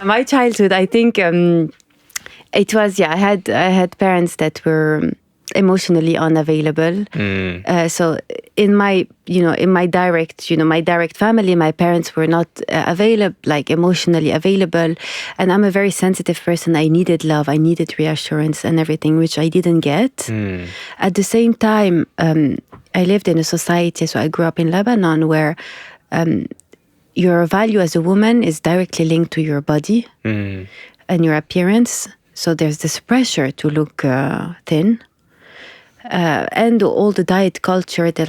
My childhood, I think it was, I had parents that were emotionally unavailable. So in my direct family, my parents were not emotionally available. And I'm a very sensitive person. I needed love, I needed reassurance and everything, which I didn't get. At the same time, I lived in a society, so I grew up in Lebanon, where your value as a woman is directly linked to your body and your appearance. So there's this pressure to look thin. And all the diet culture that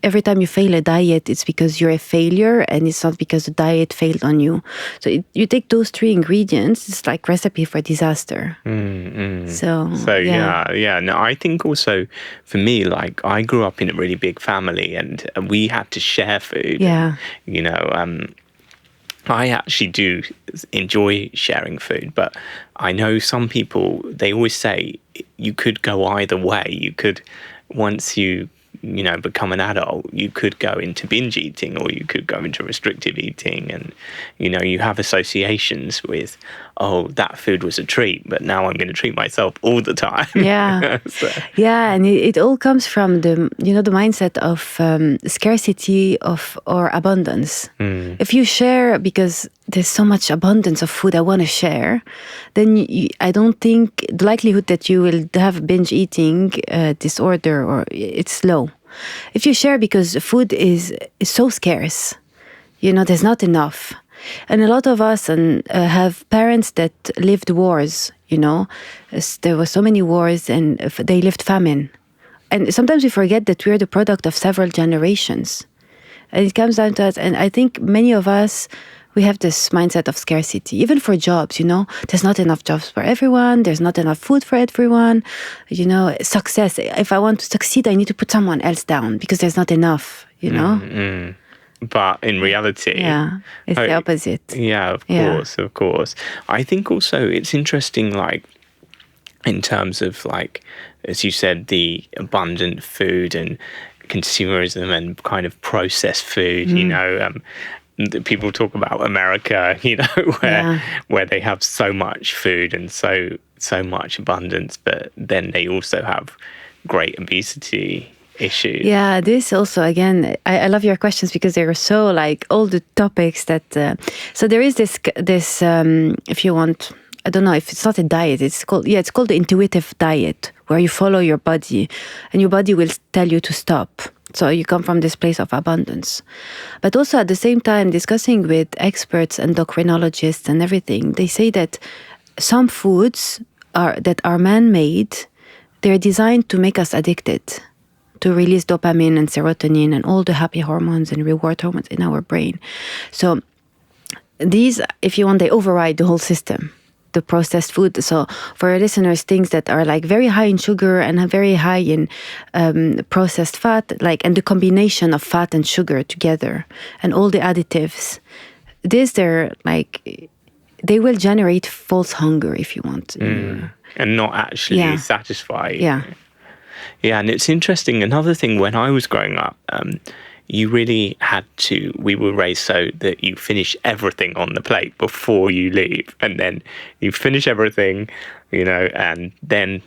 every time you fail a diet, it's because you're a failure and it's not because the diet failed on you. So you take those three ingredients, it's like recipe for disaster. So yeah. No, I think also for me, I grew up in a really big family and we had to share food. Yeah. And, I actually do enjoy sharing food, but I know some people, they always say you could go either way. You could, once you become an adult, you could go into binge eating or you could go into restrictive eating. And, you have associations with, oh, that food was a treat, but now I'm going to treat myself all the time. Yeah. Yeah. And it all comes from the mindset of scarcity or abundance. If you share because there's so much abundance of food I want to share, then I don't think the likelihood that you will have binge eating disorder or it's low. If you share because food is so scarce, there's not enough. And a lot of us have parents that lived wars, there were so many wars and they lived famine. And sometimes we forget that we're the product of several generations. And it comes down to us. And I think many of us, we have this mindset of scarcity, even for jobs, there's not enough jobs for everyone. There's not enough food for everyone. Success. If I want to succeed, I need to put someone else down because there's not enough, But in reality... Yeah, it's the opposite. Yeah, of course. I think also it's interesting, in terms of, as you said, the abundant food and consumerism and kind of processed food, people talk about America, where they have so much food and so much abundance, but then they also have great obesity issues. Yeah, this also, again, I love your questions because they are so all the topics that, so there is this, if you want, I don't know if it's not a diet, it's called the intuitive diet, where you follow your body and your body will tell you to stop. So you come from this place of abundance. But also at the same time, discussing with experts, endocrinologists and everything, they say that some foods that are man-made, they're designed to make us addicted, to release dopamine and serotonin and all the happy hormones and reward hormones in our brain. So these, if you want, they override the whole system, the processed food. So for our listeners, things that are very high in sugar and very high in processed fat, and the combination of fat and sugar together and all the additives, they will generate false hunger, if you want. And not actually satisfy. Yeah. Yeah, and it's interesting. Another thing, when I was growing up, you really we were raised so that you finish everything on the plate before you leave. And then you finish everything, and then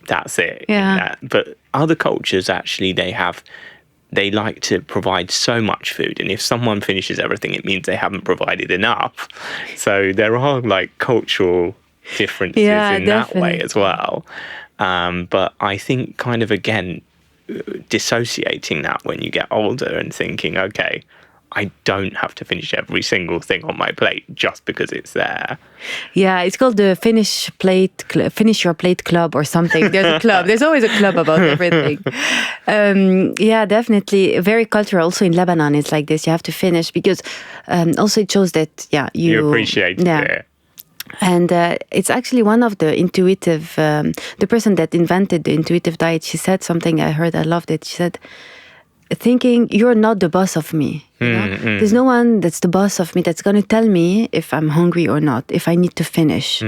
that's it. Yeah. But other cultures, actually, they like to provide so much food. And if someone finishes everything, it means they haven't provided enough. So there are cultural differences in that way as well. But I think kind of, again, dissociating that when you get older and thinking, okay, I don't have to finish every single thing on my plate just because it's there. Yeah, it's called the Finish Your Plate Club or something. There's a club. There's always a club about everything. Yeah, definitely. Very cultural. Also in Lebanon, it's like this. You have to finish because also it shows that, you appreciate it. And it's actually one of the intuitive, the person that invented the intuitive diet, she said something I loved it. She said, thinking you're not the boss of me. There's no one that's the boss of me that's going to tell me if I'm hungry or not, if I need to finish.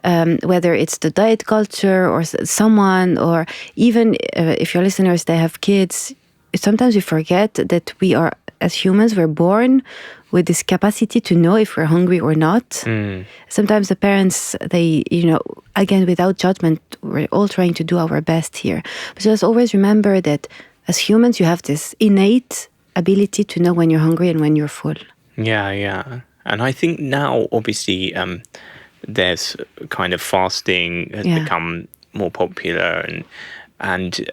Whether it's the diet culture or someone, or even if your listeners, they have kids, sometimes we forget that we are, as humans, we're born with this capacity to know if we're hungry or not. Sometimes the parents, they, again, without judgment, we're all trying to do our best here. But just always remember that as humans, you have this innate ability to know when you're hungry and when you're full. Yeah. And I think now, obviously, there's kind of fasting has become more popular, and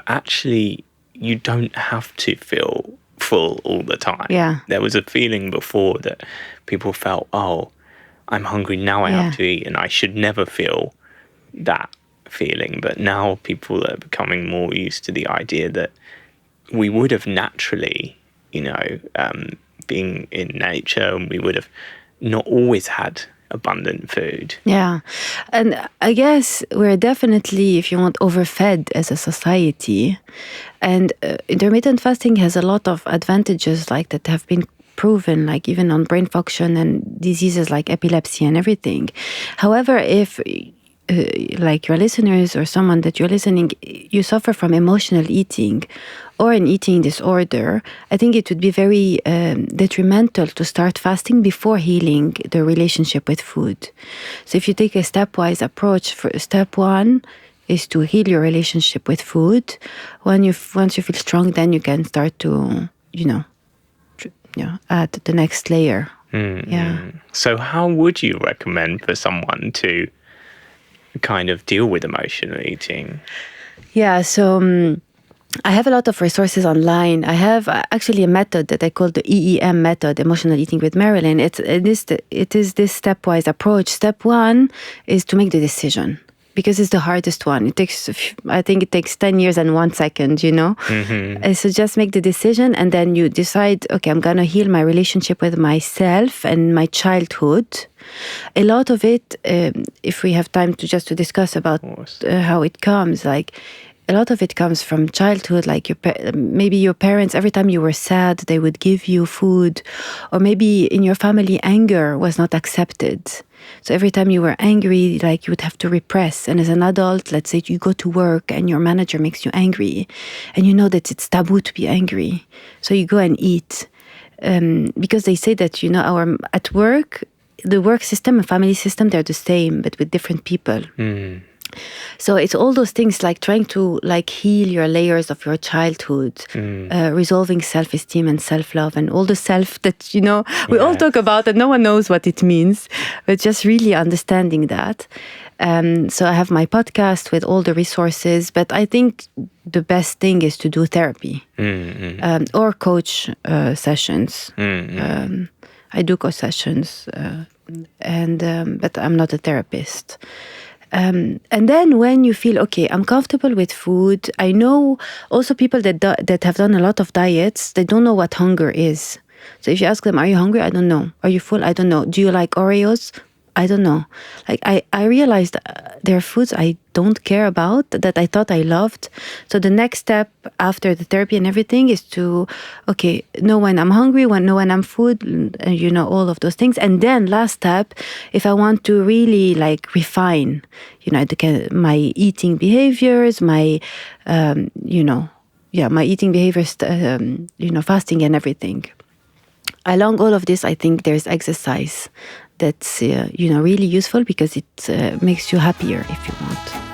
actually, you don't have to feel full all the time. Yeah. There was a feeling before that people felt, oh, I'm hungry, now I have to eat, and I should never feel that feeling. But now people are becoming more used to the idea that we would have naturally, being in nature, and we would have not always had abundant food. Yeah. And I guess we're definitely, if you want, overfed as a society. And intermittent fasting has a lot of advantages like that have been proven, like even on brain function and diseases like epilepsy and everything. However, if like your listeners or someone that you're listening, you suffer from emotional eating or an eating disorder, I think it would be very detrimental to start fasting before healing the relationship with food. So if you take a stepwise approach, for step one is to heal your relationship with food. Once you feel strong, then you can start to, add the next layer. Yeah. So how would you recommend for someone to kind of deal with emotional eating? Yeah, so I have a lot of resources online. I have actually a method that I call the EEM method, Emotional Eating with Marilyn. It is this stepwise approach. Step one is to make the decision, because it's the hardest one. I think it takes 10 years and 1 second, And so just make the decision, and then you decide, okay, I'm going to heal my relationship with myself and my childhood. A lot of it, if we have time to discuss about how it comes, like a lot of it comes from childhood, like maybe your parents, every time you were sad, they would give you food, or maybe in your family, anger was not accepted. So every time you were angry, like you would have to repress. And as an adult, let's say you go to work and your manager makes you angry, and you know that it's taboo to be angry. So you go and eat. Because they say that, at work, the work system and family system, they're the same, but with different people. So it's all those things, like trying to heal your layers of your childhood, resolving self-esteem and self-love and all the self that, we all talk about and no one knows what it means, but just really understanding that. So I have my podcast with all the resources, but I think the best thing is to do therapy or coach sessions. I do coach sessions, but I'm not a therapist. And then when you feel, okay, I'm comfortable with food, I know also people that have done a lot of diets, they don't know what hunger is. So if you ask them, are you hungry? I don't know. Are you full? I don't know. Do you like Oreos? I don't know. Like I realized there are foods I don't care about that I thought I loved. So the next step after the therapy and everything is to, okay, know when I'm hungry, know when I'm food, all of those things. And then last step, if I want to really refine, my eating behaviors, my, my eating behaviors, fasting and everything. Along all of this, I think there's exercise that's really useful because it makes you happier if you want.